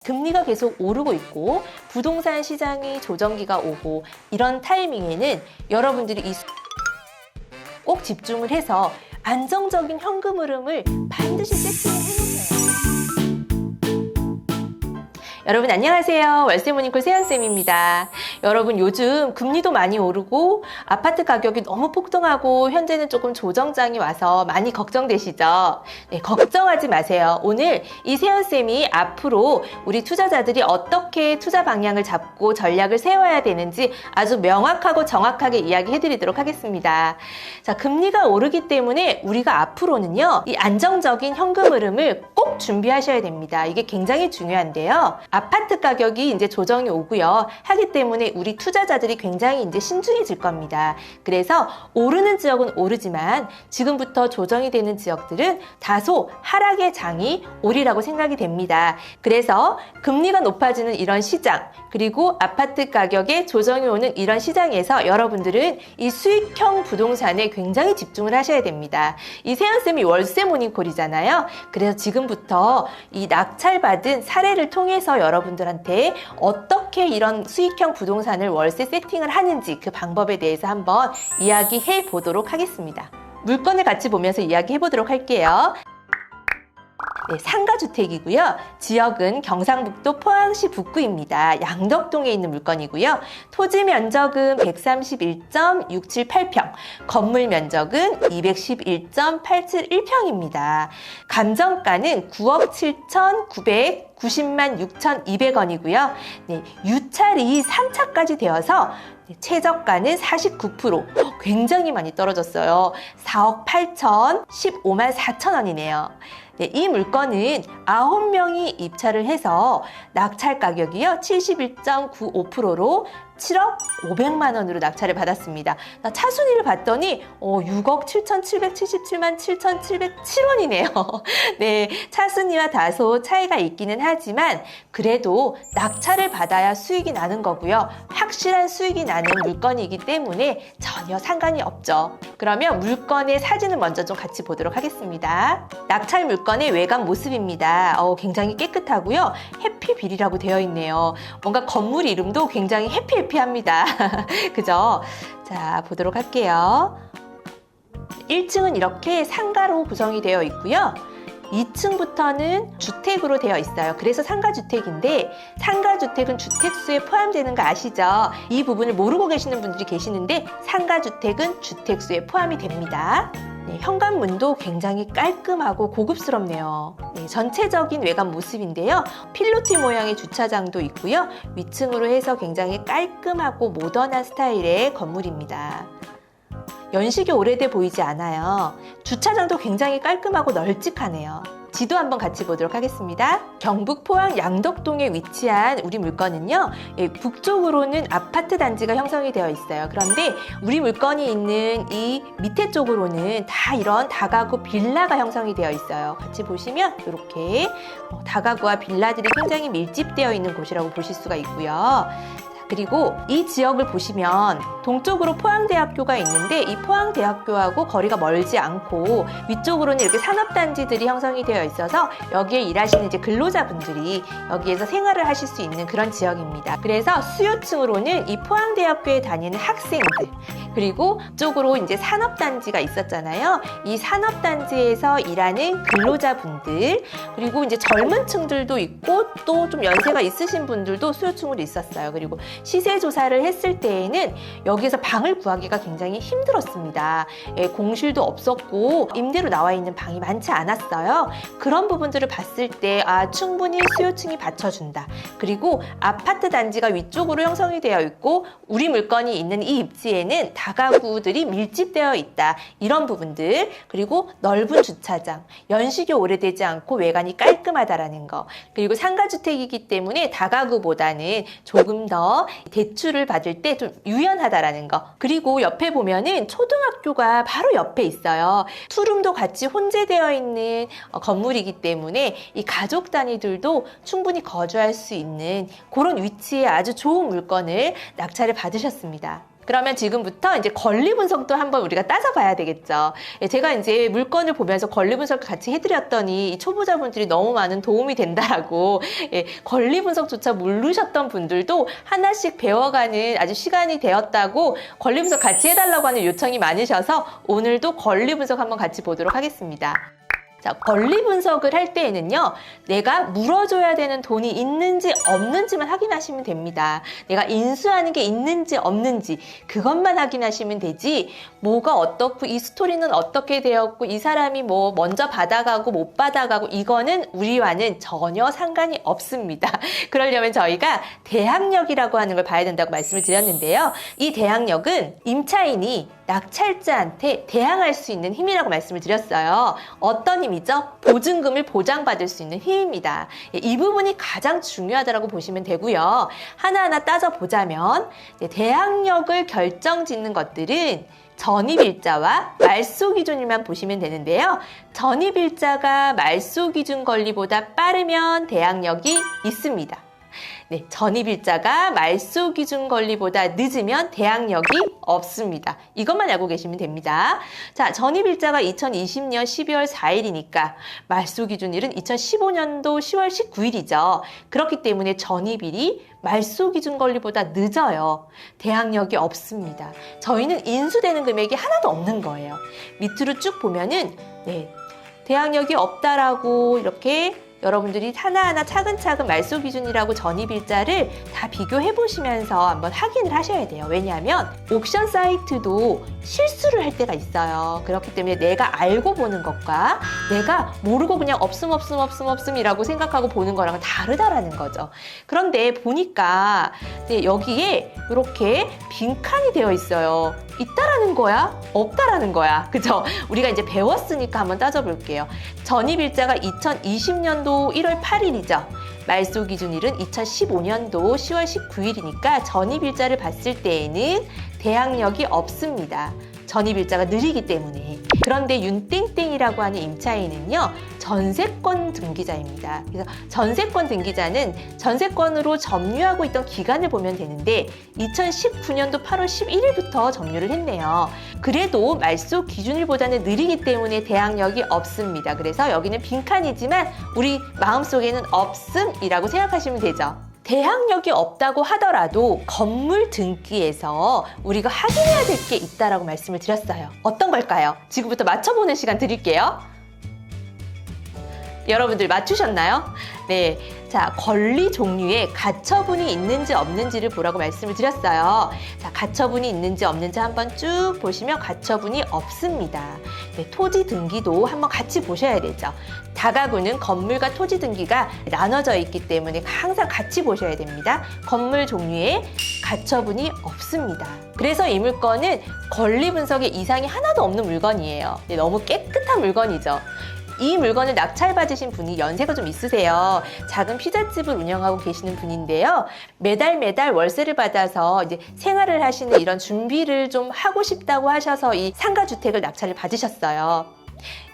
금리가 계속 오르고 있고 부동산 시장이 조정기가 오고 이런 타이밍에는 여러분들이 꼭 집중을 해서 안정적인 현금 흐름을 반드시 세팅을 해놓으세요. 여러분 안녕하세요. 월세 모닝콜 세연쌤입니다. 여러분 요즘 금리도 많이 오르고 아파트 가격이 너무 폭등하고 현재는 조금 조정장이 와서 많이 걱정되시죠? 네, 걱정하지 마세요. 오늘 이 세연쌤이 앞으로 우리 투자자들이 어떻게 투자 방향을 잡고 전략을 세워야 되는지 아주 명확하고 정확하게 이야기해드리도록 하겠습니다. 자, 금리가 오르기 때문에 우리가 앞으로는요, 이 안정적인 현금 흐름을 꼭 준비하셔야 됩니다. 이게 굉장히 중요한데요. 아파트 가격이 이제 조정이 오고요. 하기 때문에 우리 투자자들이 굉장히 이제 신중해질 겁니다. 그래서 오르는 지역은 오르지만 지금부터 조정이 되는 지역들은 다소 하락의 장이 오리라고 생각이 됩니다. 그래서 금리가 높아지는 이런 시장, 그리고 아파트 가격에 조정이 오는 이런 시장에서 여러분들은 이 수익형 부동산에 굉장히 집중을 하셔야 됩니다. 이 세연쌤이 월세 모닝콜이잖아요. 그래서 지금부터 이 낙찰받은 사례를 통해서 여러분들한테 어떻게 이런 수익형 부동산을 월세 세팅을 하는지 그 방법에 대해서 한번 이야기해 보도록 하겠습니다. 물건을 같이 보면서 이야기해 보도록 할게요. 네, 상가주택이고요. 지역은 경상북도 포항시 북구입니다. 양덕동에 있는 물건이고요. 토지 면적은 131.678평, 건물 면적은 211.871평입니다. 감정가는 9억 7,990만 6,200원이고요. 네, 유찰이 3차까지 되어서 최저가는 49%, 굉장히 많이 떨어졌어요. 4억 8천 15만 4천 원이네요. 네, 이 물건은 9명이 입찰을 해서 낙찰 가격이요 71.95%로 7억 500만 원으로 낙찰을 받았습니다. 나 차순위를 봤더니 6억 7,777만 7,707원이네요. 네, 차순위와 다소 차이가 있기는 하지만 그래도 낙찰을 받아야 수익이 나는 거고요. 확실한 수익이 나는 물건이기 때문에 전혀 상관이 없죠. 그러면 물건의 사진을 먼저 좀 같이 보도록 하겠습니다. 낙찰 물건의 외관 모습입니다. 굉장히 깨끗하고요. 해피빌이라고 되어 있네요. 뭔가 건물 이름도 굉장히 해피합니다. 그죠? 자, 보도록 할게요. 1층은 이렇게 상가로 구성이 되어 있고요. 2층부터는 주택으로 되어 있어요. 그래서 상가주택인데 상가주택은 주택수에 포함되는 거 아시죠? 이 부분을 모르고 계시는 분들이 계시는데 상가주택은 주택수에 포함이 됩니다. 네, 현관문도 굉장히 깔끔하고 고급스럽네요. 네, 전체적인 외관 모습인데요. 필로티 모양의 주차장도 있고요. 위층으로 해서 굉장히 깔끔하고 모던한 스타일의 건물입니다. 연식이 오래돼 보이지 않아요. 주차장도 굉장히 깔끔하고 널찍하네요. 지도 한번 같이 보도록 하겠습니다. 경북 포항 양덕동에 위치한 우리 물건은요, 북쪽으로는 아파트 단지가 형성이 되어 있어요. 그런데 우리 물건이 있는 이 밑에 쪽으로는 다 이런 다가구 빌라가 형성이 되어 있어요. 같이 보시면 이렇게 다가구와 빌라들이 굉장히 밀집되어 있는 곳이라고 보실 수가 있고요. 그리고 이 지역을 보시면 동쪽으로 포항대학교가 있는데 이 포항대학교하고 거리가 멀지 않고 위쪽으로는 이렇게 산업단지들이 형성이 되어 있어서 여기에 일하시는 이제 근로자분들이 여기에서 생활을 하실 수 있는 그런 지역입니다. 그래서 수요층으로는 이 포항대학교에 다니는 학생들, 그리고 이쪽으로 이제 산업단지가 있었잖아요. 이 산업단지에서 일하는 근로자분들, 그리고 이제 젊은 층들도 있고 또 좀 연세가 있으신 분들도 수요층으로 있었어요. 그리고 시세 조사를 했을 때에는 여기에서 방을 구하기가 굉장히 힘들었습니다. 공실도 없었고 임대로 나와 있는 방이 많지 않았어요. 그런 부분들을 봤을 때 충분히 수요층이 받쳐준다. 그리고 아파트 단지가 위쪽으로 형성이 되어 있고 우리 물건이 있는 이 입지에는 다가구들이 밀집되어 있다. 이런 부분들, 그리고 넓은 주차장, 연식이 오래되지 않고 외관이 깔끔하다라는 거, 그리고 상가주택이기 때문에 다가구보다는 조금 더 대출을 받을 때 좀 유연하다라는 거, 그리고 옆에 보면은 초등학교가 바로 옆에 있어요. 투룸도 같이 혼재되어 있는 건물이기 때문에 이 가족 단위들도 충분히 거주할 수 있는 그런 위치에 아주 좋은 물건을 낙찰을 받으셨습니다. 그러면 지금부터 이제 권리 분석도 한번 우리가 따져봐야 되겠죠. 예, 제가 이제 물건을 보면서 권리 분석을 같이 해드렸더니 이 초보자분들이 너무 많은 도움이 된다라고, 예, 권리 분석조차 모르셨던 분들도 하나씩 배워가는 아주 시간이 되었다고 권리 분석 같이 해달라고 하는 요청이 많으셔서 오늘도 권리 분석 한번 같이 보도록 하겠습니다. 자, 권리 분석을 할 때에는요, 내가 물어줘야 되는 돈이 있는지 없는지만 확인하시면 됩니다. 내가 인수하는 게 있는지 없는지 그것만 확인하시면 되지, 뭐가 어떻고 이 스토리는 어떻게 되었고 이 사람이 뭐 먼저 받아가고 못 받아가고 이거는 우리와는 전혀 상관이 없습니다. 그러려면 저희가 대항력이라고 하는 걸 봐야 된다고 말씀을 드렸는데요. 이 대항력은 임차인이 낙찰자한테 대항할 수 있는 힘이라고 말씀을 드렸어요. 어떤 힘이죠? 보증금을 보장받을 수 있는 힘입니다. 이 부분이 가장 중요하다고 보시면 되고요. 하나하나 따져보자면 대항력을 결정짓는 것들은 전입일자와 말소기준일만 보시면 되는데요. 전입일자가 말소기준 권리보다 빠르면 대항력이 있습니다. 네, 전입일자가 말소기준 권리보다 늦으면 대항력이 없습니다. 이것만 알고 계시면 됩니다. 자, 전입일자가 2020년 12월 4일이니까 말소기준일은 2015년도 10월 19일이죠. 그렇기 때문에 전입일이 말소기준 권리보다 늦어요. 대항력이 없습니다. 저희는 인수되는 금액이 하나도 없는 거예요. 밑으로 쭉 보면은 네, 대항력이 없다라고 이렇게 여러분들이 하나하나 차근차근 말소기준이라고 전입일자를 다 비교해 보시면서 한번 확인을 하셔야 돼요. 왜냐하면 옥션 사이트도 실수를 할 때가 있어요. 그렇기 때문에 내가 알고 보는 것과 내가 모르고 그냥 없음이라고 생각하고 보는 거랑은 다르다라는 거죠. 그런데 보니까 여기에 이렇게 빈칸이 되어 있어요. 있다라는 거야? 없다라는 거야. 그죠? 우리가 이제 배웠으니까 한번 따져볼게요. 전입일자가 2020년도 1월 8일이죠. 말소기준일은 2015년도 10월 19일이니까 전입일자를 봤을 때에는 대항력이 없습니다. 전입일자가 느리기 때문에. 그런데 윤땡땡이라고 하는 임차인은요, 전세권 등기자입니다. 그래서 전세권 등기자는 전세권으로 점유하고 있던 기간을 보면 되는데 2019년도 8월 11일부터 점유를 했네요. 그래도 말소 기준일보다는 느리기 때문에 대항력이 없습니다. 그래서 여기는 빈칸이지만 우리 마음속에는 없음이라고 생각하시면 되죠. 대항력이 없다고 하더라도 건물 등기에서 우리가 확인해야 될 게 있다라고 말씀을 드렸어요. 어떤 걸까요? 지금부터 맞춰보는 시간 드릴게요. 여러분들 맞추셨나요? 네. 자, 권리 종류에 가처분이 있는지 없는지를 보라고 말씀을 드렸어요. 자, 가처분이 있는지 없는지 한번 쭉 보시면 가처분이 없습니다. 네, 토지 등기도 한번 같이 보셔야 되죠. 다가구는 건물과 토지 등기가 나눠져 있기 때문에 항상 같이 보셔야 됩니다. 건물 종류에 가처분이 없습니다. 그래서 이 물건은 권리 분석에 이상이 하나도 없는 물건이에요. 네, 너무 깨끗한 물건이죠. 이 물건을 낙찰받으신 분이 연세가 좀 있으세요. 작은 피자집을 운영하고 계시는 분인데요. 매달 월세를 받아서 이제 생활을 하시는 이런 준비를 좀 하고 싶다고 하셔서 이 상가주택을 낙찰을 받으셨어요.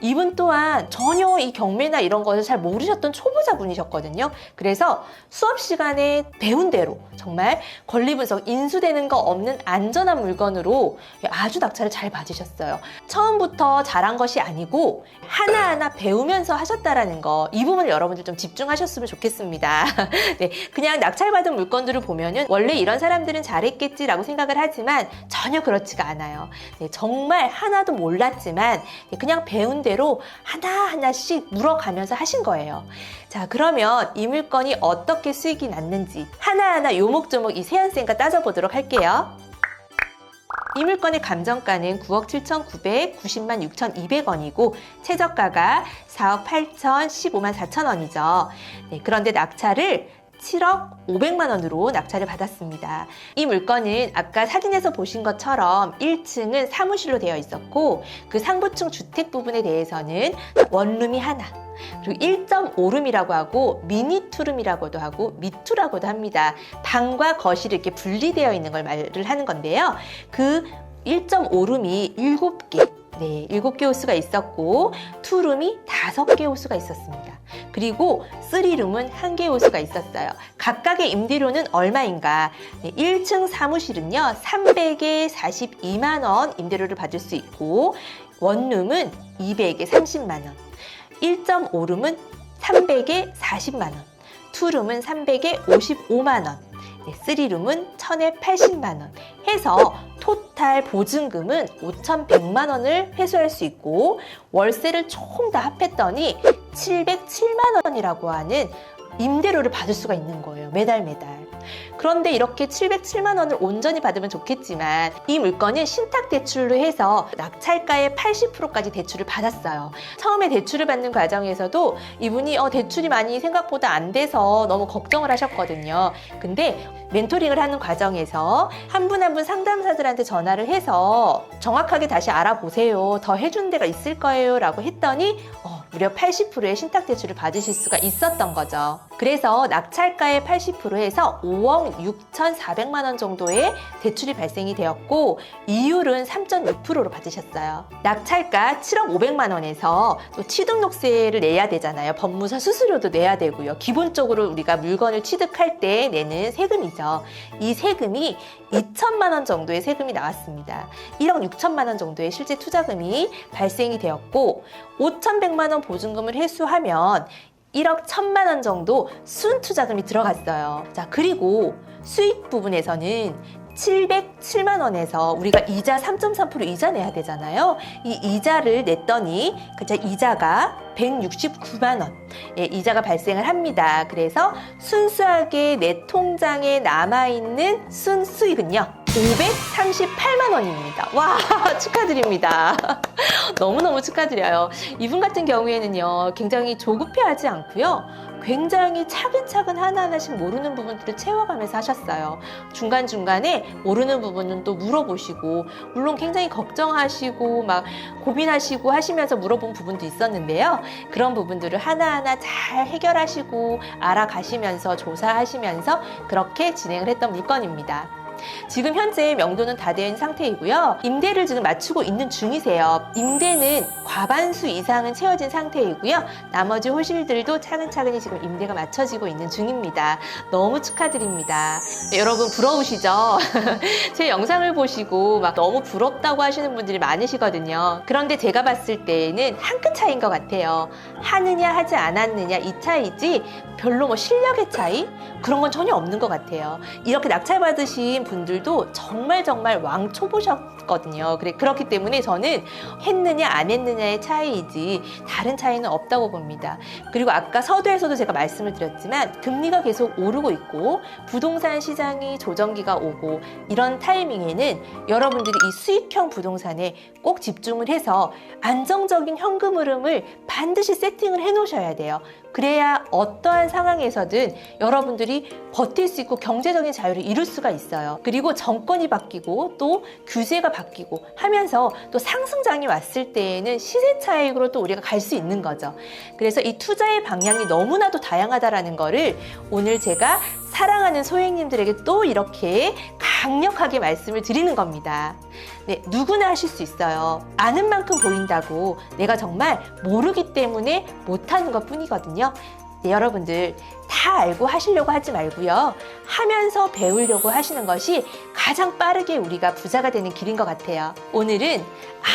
이분 또한 전혀 이 경매나 이런 것을 잘 모르셨던 초보자분이셨거든요. 그래서 수업 시간에 배운 대로 정말 권리 분석, 인수되는 거 없는 안전한 물건으로 아주 낙찰을 잘 받으셨어요. 처음부터 잘한 것이 아니고 하나하나 배우면서 하셨다라는 거, 이 부분을 여러분들 좀 집중하셨으면 좋겠습니다. 네, 그냥 낙찰받은 물건들을 보면은 원래 이런 사람들은 잘했겠지라고 생각을 하지만 전혀 그렇지가 않아요. 네, 정말 하나도 몰랐지만 그냥 배운 대로 하나하나씩 물어가면서 하신 거예요. 자, 그러면 이 물건이 어떻게 수익이 났는지 하나하나 요목조목 이 세안쌤과 따져보도록 할게요. 이 물건의 감정가는 9억 7,990만 6,200원이고 최저가가 4억 8,015만 4천원이죠. 네, 그런데 낙찰을 7억 500만 원으로 낙찰을 받았습니다. 이 물건은 아까 사진에서 보신 것처럼 1층은 사무실로 되어 있었고 그 상부층 주택 부분에 대해서는 원룸이 하나, 그리고 1.5룸이라고 하고 미니투룸이라고도 하고 미투라고도 합니다. 방과 거실이 이렇게 분리되어 있는 걸 말을 하는 건데요. 그 1.5룸이 7개, 네, 7개 호수가 있었고 투룸이 5개 호수가 있었습니다. 그리고 3룸은 1개 호수가 있었어요. 각각의 임대료는 얼마인가? 네, 1층 사무실은요 300에 42만 원 임대료를 받을 수 있고 원룸은 200에 30만 원, 1.5룸은 300에 40만 원, 투룸은 300에 55만 원, 네, 3룸은 1000에 80만 원 해서 토탈 보증금은 5,100만 원을 회수할 수 있고 월세를 총 다 합했더니 707만 원이라고 하는 임대료를 받을 수가 있는 거예요. 매달. 그런데 이렇게 707만 원을 온전히 받으면 좋겠지만 이 물건은 신탁대출로 해서 낙찰가의 80%까지 대출을 받았어요. 처음에 대출을 받는 과정에서도 이분이 대출이 많이 생각보다 안 돼서 너무 걱정을 하셨거든요. 근데 멘토링을 하는 과정에서 한 분 한 분 상담사들한테 전화를 해서 정확하게 다시 알아보세요. 더 해준 데가 있을 거예요 라고 했더니 무려 80%의 신탁대출을 받으실 수가 있었던 거죠. 그래서 낙찰가의 80%에서 5억 6,400만 원 정도의 대출이 발생이 되었고 이율은 3.6%로 받으셨어요. 낙찰가 7억 500만 원에서 또 취등록세를 내야 되잖아요. 법무사 수수료도 내야 되고요. 기본적으로 우리가 물건을 취득할 때 내는 세금이죠. 이 세금이 2천만 원 정도의 세금이 나왔습니다. 1억 6천만 원 정도의 실제 투자금이 발생이 되었고 5,100만 원 보증금을 회수하면 1억 1천만 원 정도 순투자금이 들어갔어요. 자, 그리고 수익 부분에서는 707만 원에서 우리가 이자 3.3% 이자 내야 되잖아요. 이 이자를 냈더니 이자가 169만 원 이자가 발생을 합니다. 그래서 순수하게 내 통장에 남아있는 순수익은요 538만 원입니다. 와, 축하드립니다. 너무너무 축하드려요. 이분 같은 경우에는요 굉장히 조급해하지 않고요 굉장히 차근차근 하나하나씩 모르는 부분들을 채워가면서 하셨어요. 중간중간에 모르는 부분은 또 물어보시고 물론 굉장히 걱정하시고 막 고민하시고 하시면서 물어본 부분도 있었는데요. 그런 부분들을 하나하나 잘 해결하시고 알아가시면서 조사하시면서 그렇게 진행을 했던 물건입니다. 지금 현재 명도는 다 된 상태이고요. 임대를 지금 맞추고 있는 중이세요. 임대는 과반수 이상은 채워진 상태이고요. 나머지 호실들도 차근차근히 지금 임대가 맞춰지고 있는 중입니다. 너무 축하드립니다. 네, 여러분 부러우시죠? 제 영상을 보시고 막 너무 부럽다고 하시는 분들이 많으시거든요. 그런데 제가 봤을 때는 한 끗 차이인 것 같아요. 하느냐 하지 않았느냐 이 차이지 별로 뭐 실력의 차이? 그런 건 전혀 없는 것 같아요. 이렇게 낙찰받으신 분들도 정말 왕초보셨거든요. 그렇기 때문에 저는 했느냐 안 했느냐의 차이이지 다른 차이는 없다고 봅니다. 그리고 아까 서두에서도 제가 말씀을 드렸지만 금리가 계속 오르고 있고 부동산 시장이 조정기가 오고 이런 타이밍에는 여러분들이 이 수익형 부동산에 꼭 집중을 해서 안정적인 현금 흐름을 반드시 세팅을 해 놓으셔야 돼요. 그래야 어떠한 상황에서든 여러분들이 버틸 수 있고 경제적인 자유를 이룰 수가 있어요. 그리고 정권이 바뀌고 또 규제가 바뀌고 하면서 또 상승장이 왔을 때에는 시세 차익으로 또 우리가 갈 수 있는 거죠. 그래서 이 투자의 방향이 너무나도 다양하다라는 거를 오늘 제가 사랑하는 소액님들에게 또 이렇게 강력하게 말씀을 드리는 겁니다. 네, 누구나 하실 수 있어요. 아는 만큼 보인다고 내가 정말 모르기 때문에 못하는 것 뿐이거든요. 네, 여러분들 다 알고 하시려고 하지 말고요. 하면서 배우려고 하시는 것이 가장 빠르게 우리가 부자가 되는 길인 것 같아요. 오늘은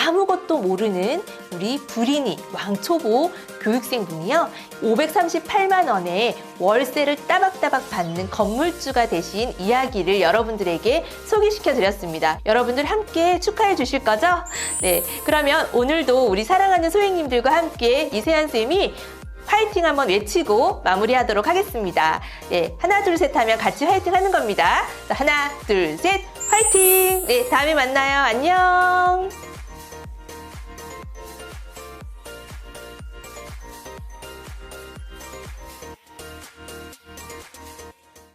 아무것도 모르는 우리 불인이 왕초보 교육생분이요. 538만 원에 월세를 따박따박 받는 건물주가 되신 이야기를 여러분들에게 소개시켜 드렸습니다. 여러분들 함께 축하해 주실 거죠? 네, 그러면 오늘도 우리 사랑하는 소행님들과 함께 이세연 쌤이 화이팅 한번 외치고 마무리하도록 하겠습니다. 네, 하나 둘 셋 하면 같이 화이팅 하는 겁니다. 자, 하나 둘 셋 화이팅! 네, 다음에 만나요. 안녕.